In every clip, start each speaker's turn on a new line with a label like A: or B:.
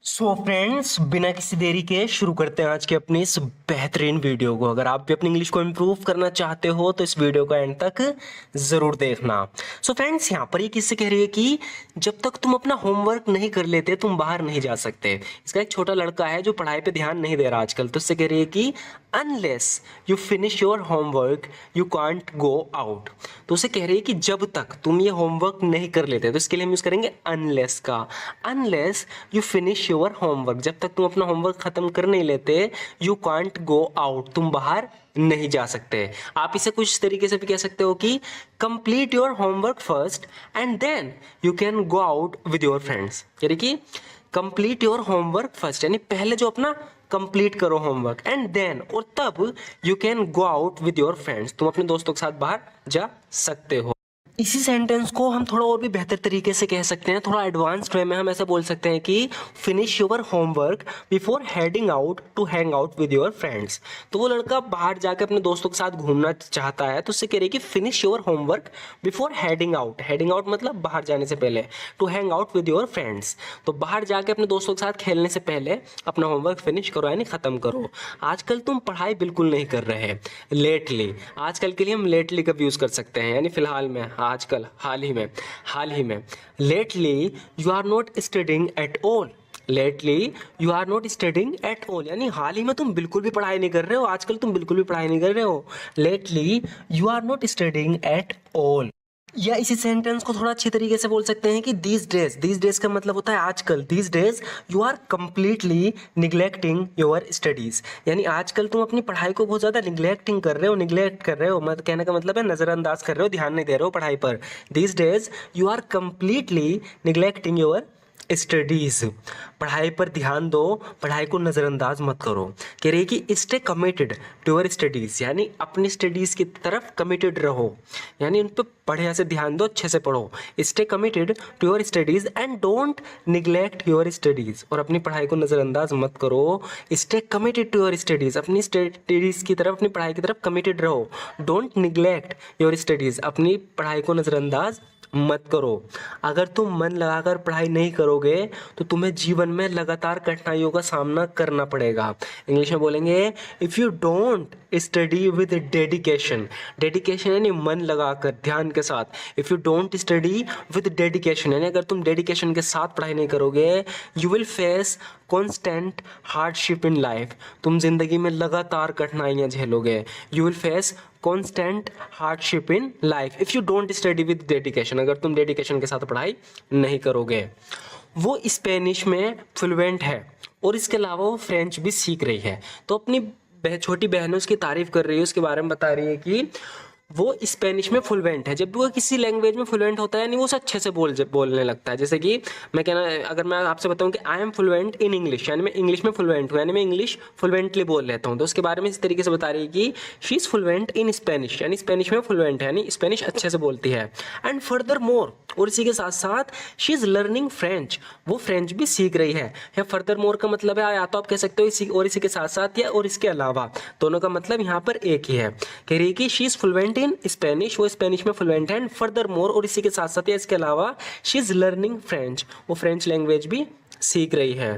A: So friends, बिना किसी देरी के शुरू करते हैं आज के अपनी इस बेहतरीन वीडियो को। अगर आप भी अपनी इंग्लिश को इम्प्रूव करना चाहते हो तो इस वीडियो को एंड तक ज़रूर देखना। सो फ्रेंड्स, यहाँ पर ये किससे कह रही है कि जब तक तुम अपना होमवर्क नहीं कर लेते तुम बाहर नहीं जा सकते। इसका एक छोटा लड़का है जो पढ़ाई पे ध्यान नहीं दे रहा आजकल, तो इससे कह रही है कि unless you finish your homework you can't go out. तो उसे कह रही है कि जब तक तुम ये होमवर्क नहीं कर लेते, तो इसके लिए हम यूज़ करेंगे अनलेस का। Unless you finish your homework, जब तक तुम अपना होमवर्क खत्म कर नहीं लेते, यू कांट गो आउट, तुम बाहर नहीं जा सकते। आप इसे कुछ तरीके से भी कह सकते हो कि complete your homework first and then you can go out with your friends. यानी कि कंप्लीट योर होमवर्क फर्स्ट, यानी पहले जो अपना कंप्लीट करो होमवर्क, एंड देन और तब you can go out with your friends, तुम अपने दोस्तों के साथ बाहर जा सकते हो। इसी सेंटेंस को हम थोड़ा और भी बेहतर तरीके से कह सकते हैं, थोड़ा एडवांस्ड वे में हम ऐसे बोल सकते हैं कि finish your homework before heading out to hang out with your friends. तो वो लड़का बाहर जाकर अपने दोस्तों के साथ घूमना चाहता है, तो उससे कह रही है कि finish your homework before heading out. Heading out मतलब बाहर जाने से पहले, to hang out with your friends. तो बाहर जाके अपने दोस्तों के साथ खेलने से पहले अपना होमवर्क फिनिश करो, यानी खत्म करो। आजकल तुम पढ़ाई बिल्कुल नहीं कर रहे। लेटली, आजकल के लिए हम लेटली का यूज़ कर सकते हैं, यानी फिलहाल में, आजकल, हाल ही में। Lately you are not studying at all. Lately you are not studying at all, यानी हाल ही में तुम बिल्कुल भी पढ़ाई नहीं कर रहे हो। आजकल तुम बिल्कुल भी पढ़ाई नहीं कर रहे हो। Lately you are not studying at all. या इसी सेंटेंस को थोड़ा अच्छे तरीके से बोल सकते हैं कि दीज डेज का मतलब होता है आजकल। These days you are completely neglecting your studies, यानी आजकल तुम अपनी पढ़ाई को बहुत ज़्यादा निग्लेक्ट कर रहे हो। मतलब कहने का मतलब है नज़रअंदाज कर रहे हो, ध्यान नहीं दे रहे हो पढ़ाई पर। These days you are completely neglecting your studies, पढ़ाई पर ध्यान दो, पढ़ाई को नज़रअंदाज मत करो। कह रही है कि stay committed to your studies, यानी अपनी स्टडीज़ की तरफ कमिटेड रहो, यानी उन पर बढ़िया से ध्यान दो, अच्छे से पढ़ो। Stay committed to your studies and don't neglect your studies, और अपनी पढ़ाई को नज़रअंदाज मत करो। Stay committed to your studies, अपनी स्टडीज़ की तरफ, अपनी पढ़ाई की तरफ कमिटेड रहो। डोंट निग्लेक्ट योर स्टडीज, अपनी पढ़ाई को नज़रअंदाज मत करो। अगर तुम मन लगाकर पढ़ाई नहीं करोगे तो तुम्हें जीवन में लगातार कठिनाइयों का सामना करना पड़ेगा। इंग्लिश में बोलेंगे if you don't study with dedication. Dedication यानी मन लगाकर, ध्यान के साथ। If you don't study with dedication, यानी अगर तुम डेडिकेशन के साथ पढ़ाई नहीं करोगे, you will face constant hardship in life, तुम जिंदगी में लगातार कठिनाइयाँ झेलोगे। You will face constant hardship in life if you don't study with dedication, अगर तुम डेडिकेशन के साथ पढ़ाई नहीं करोगे। वो स्पेनिश में फ्लुएंट है और इसके अलावा वो फ्रेंच भी सीख रही है। तो अपनी छोटी बहनों उसकी तारीफ कर रही है, उसके बारे में बता रही है कि वो स्पेनिश में फ्लुएंट है। जब भी वो किसी लैंग्वेज में फ्लुएंट होता है, यानी वो उसे अच्छे से बोलने लगता है। जैसे कि मैं कहना, अगर मैं आपसे बताऊं कि I am fluent in English, यानी मैं इंग्लिश में फ्लुएंट हूँ, यानी मैं इंग्लिश फ्लुएंटली बोल लेता हूँ, तो उसके बारे में इस तरीके से बता रही है कि she is fluent in Spanish, यानी स्पेनिश में फ्लुएंट है, यानी स्पेनिश अच्छे से बोलती है। एंड फर्दर मोर, और इसी के साथ साथ शी इज़ लर्निंग फ्रेंच, वो फ्रेंच भी सीख रही है। या फर्दर मोर का मतलब है, या तो आप कह सकते हो इसी और इसी के साथ साथ, या और इसके अलावा, दोनों का मतलब यहाँ पर एक ही है। कह रही है कि she is fluent in Spanish, वो स्पेनिश में फ्लुएंट है। एंड फर्दर मोर, और इसी के साथ साथ या इसके अलावा, शी इज़ लर्निंग फ्रेंच, वो फ्रेंच लैंग्वेज भी सीख रही है।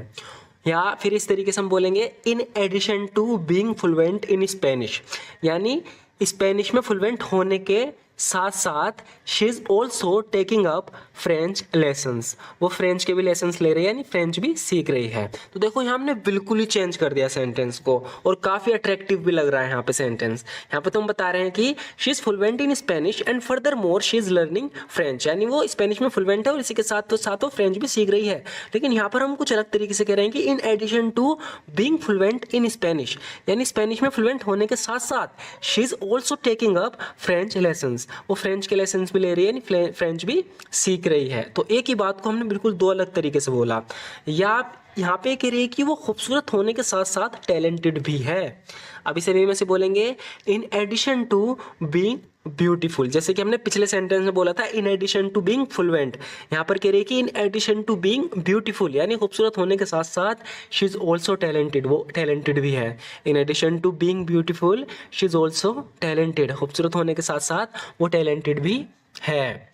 A: या फिर इस तरीके से हम बोलेंगे in addition to being fluent in Spanish, यानी स्पेनिश में फ्लुएंट होने के साथ साथ she is also taking up French lessons, वो फ्रेंच के भी लेसन्स ले रही है, यानी फ्रेंच भी सीख रही है। तो देखो यहाँ हमने बिल्कुल ही चेंज कर दिया सेंटेंस को, और काफ़ी अट्रैक्टिव भी लग रहा है यहाँ पे सेंटेंस। यहाँ पे तो हम बता रहे हैं कि she is fluent in Spanish and further more she is learning French, यानी वो स्पेनिश में फ्लुएंट है और इसी के साथ तो साथ वो फ्रेंच भी सीख रही है। लेकिन यहाँ पर हम कुछ अलग तरीके से कह रहे हैं कि in addition to being fluent in Spanish, यानी स्पेनिश में फ्लुएंट होने के साथ साथ she is also taking up French lessons, वो फ्रेंच के लेसन्स भी ले रही है, यानी फ्रेंच भी सीख रही है। तो एक ही बात को हमने बिल्कुल दो अलग तरीके से बोला। या यहाँ पे कह रही है कि वो खूबसूरत होने के साथ साथ टैलेंटेड भी है। अब इसे भी में से बोलेंगे in addition to being beautiful, जैसे कि हमने पिछले सेंटेंस में बोला था in addition to being fluent. यहाँ पर कह रही है कि in addition to being beautiful, यानी खूबसूरत होने के साथ साथ शी इज़ ऑल्सो टैलेंटेड, वो टैलेंटेड भी है। In addition to being beautiful she is also talented, खूबसूरत होने के साथ साथ वो टैलेंटेड भी है।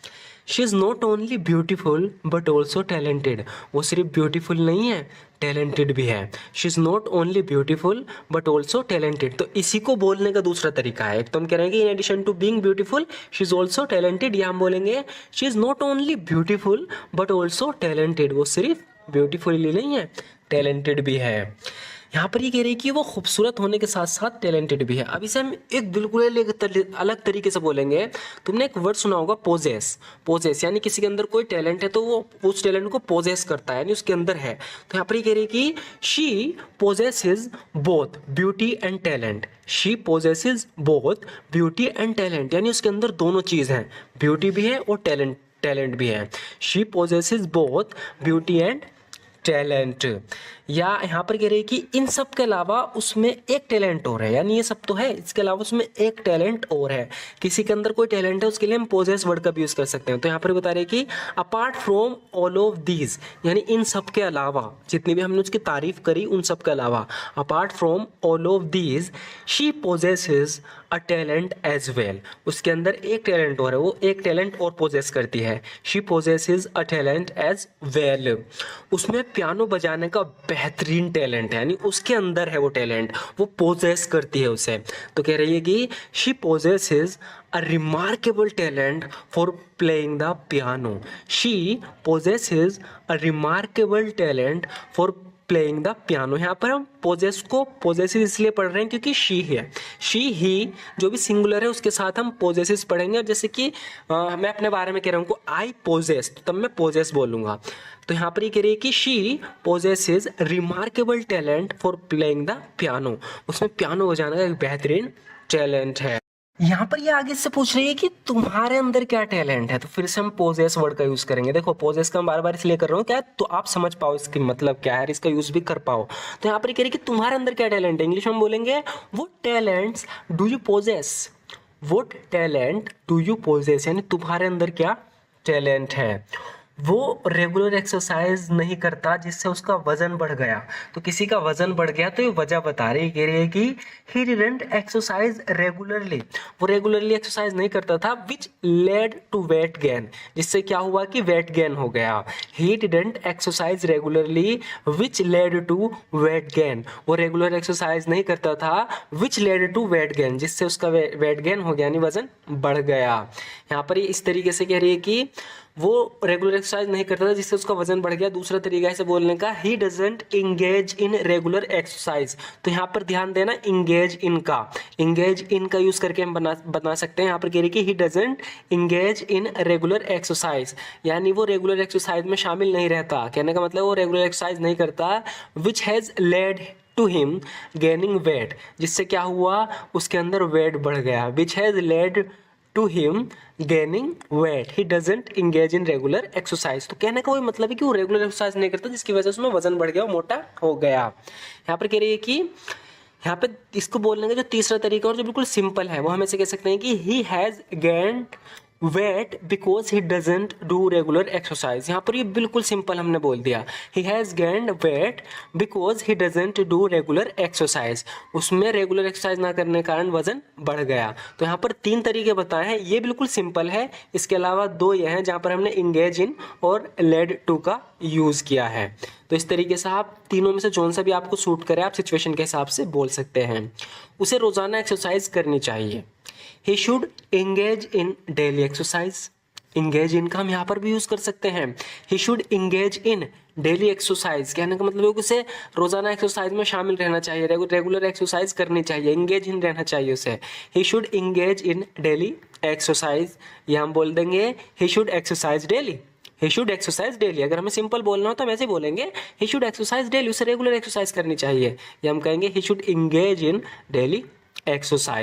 A: She is not only beautiful but also talented. वो सिर्फ ब्यूटीफुल नहीं है, टैलेंटेड भी है। She is not only beautiful but also talented. तो इसी को बोलने का दूसरा तरीका है। तो हम कह रहे हैं कि in addition to being beautiful she is also talented, या हम बोलेंगे she is not only beautiful but also talented. वो सिर्फ ब्यूटीफुल ही नहीं है, टैलेंटेड भी है। यहाँ पर ये कह रही है कि वो खूबसूरत होने के साथ साथ टैलेंटेड भी है। अब इसे हम एक बिल्कुल अलग तरीके से बोलेंगे। तुमने एक वर्ड सुना होगा पोजेस। पोजेस यानी किसी के अंदर कोई टैलेंट है तो वो उस टैलेंट को पोजेस करता है, यानी उसके अंदर है। तो यहाँ पर ये कह रही है कि she possesses both beauty and talent. She possesses both beauty and talent, यानी उसके अंदर दोनों चीज़ हैं, ब्यूटी भी है और टैलेंट भी है। She possesses both beauty and talent. या यहाँ पर कह रहे हैं कि इन सब के अलावा उसमें एक टैलेंट और है, यानी ये सब तो है, इसके अलावा उसमें एक टैलेंट और है। किसी के अंदर कोई टैलेंट है उसके लिए हम पोजेस वर्ड का भी यूज कर सकते हैं। तो यहाँ पर बता रहे हैं कि apart from all of these, यानी इन सब के अलावा, जितनी भी हमने उसकी तारीफ करी उन सब के अलावा, apart from all of these she possesses a talent as well. उसके अंदर एक टैलेंट और है, वो एक टैलेंट और पोजेस करती है। She possesses a talent as well. उसमें पियानो बजाने का बेहतरीन टैलेंट है, यानी उसके अंदर है वो टैलेंट, वो पोजेस करती है उसे। तो कह रही है कि she possesses a remarkable talent for playing the piano. She possesses a remarkable talent for playing the piano. यहाँ पर हम पोजेस को पॉजेसिव इसलिए पढ़ रहे हैं क्योंकि शी है, शी ही जो भी सिंगुलर है उसके साथ हम पॉजेसिव पढ़ेंगे। और जैसे कि मैं अपने बारे में कह रहा हूँ आई पोजेस, तब मैं पोजेस बोलूँगा। तो यहाँ पर ये कह रही है कि she possesses remarkable talent for playing the piano. उसमें पियानो बजाने का एक बेहतरीन टैलेंट है। यहाँ पर ये आगे से पूछ रही है कि तुम्हारे अंदर क्या टैलेंट है, तो फिर से हम पोजेस वर्ड का यूज करेंगे। देखो पोजेस का हम बार बार इसलिए कर रहा हूँ क्या, तो आप समझ पाओ इसकी मतलब क्या है, इसका यूज भी कर पाओ। तो यहाँ पर ये कह रही है कि तुम्हारे अंदर क्या टैलेंट है, इंग्लिश में हम बोलेंगे what talents do you possess. What talent do you possess, यानी तुम्हारे अंदर क्या टैलेंट है। वो रेगुलर एक्सरसाइज नहीं करता जिससे उसका वजन बढ़ गया। तो किसी का वजन बढ़ गया तो ये वजह बता रही है, कह रही है कि ही डिडंट एक्सरसाइज रेगुलरली। वो रेगुलरली एक्सरसाइज नहीं करता था, which led to weight gain, जिससे क्या हुआ कि वेट गेन हो गया। He didn't exercise regularly which led to weight gain. वो रेगुलर एक्सरसाइज नहीं करता था which led to weight gain, जिससे उसका वेट गेन हो गया, यानी वजन बढ़ गया। यहाँ पर इस तरीके से कह रही है कि वो रेगुलर एक्सरसाइज नहीं करता था जिससे उसका वजन बढ़ गया। दूसरा तरीका है इसे बोलने का, ही doesn't engage in regular exercise. तो यहाँ पर ध्यान देना इंगेज इन का, इंगेज इन का यूज करके हम बना सकते हैं। यहाँ पर कह रही कि ही doesn't engage in regular exercise, यानी वो रेगुलर एक्सरसाइज में शामिल नहीं रहता। कहने का मतलब वो रेगुलर एक्सरसाइज नहीं करता, which has led to him gaining weight, जिससे क्या हुआ उसके अंदर वेट बढ़ गया। Which has led to him gaining weight, he doesn't engage in regular exercise. तो कहने का वही मतलब है कि वो रेगुलर एक्सरसाइज नहीं करता जिसकी वजह से उसमें वजन बढ़ गया, वो मोटा हो गया। यहाँ पर कह रही है कि यहाँ पे इसको बोलने का जो तीसरा तरीका और जो बिल्कुल सिंपल है वो हम ऐसे कह सकते हैं कि he has gained wait because he doesn't do regular exercise. यहाँ पर ये बिल्कुल सिंपल हमने बोल दिया, he has gained wait because he doesn't do regular exercise. उसमें रेगुलर एक्सरसाइज ना करने के कारण वजन बढ़ गया। तो यहाँ पर 3 तरीके बताए हैं, ये बिल्कुल सिंपल है। इसके अलावा 2 ये हैं जहाँ पर हमने इंगेज इन और लेड टू का यूज़ किया है। तो इस तरीके से आप तीनों में से जौन सा भी आपको सूट करे आप सिचुएशन के हिसाब से बोल सकते हैं। उसे रोज़ाना एक्सरसाइज करनी चाहिए। He should engage in daily exercise। engage in का हम यहाँ पर भी यूज कर सकते हैं। He should engage in daily exercise, कहने का मतलब है कि उसे रोजाना एक्सरसाइज में शामिल रहना चाहिए, रेगुलर एक्सरसाइज करनी चाहिए, engage in रहना चाहिए उसे। He should engage in daily exercise, या हम बोल देंगे he should exercise daily। He should exercise daily। अगर हमें सिंपल बोलना हो तो हम ऐसे बोलेंगे he should exercise daily, उसे रेगुलर एक्सरसाइज करनी चाहिए, या हम कहेंगे he should engage in daily exercise।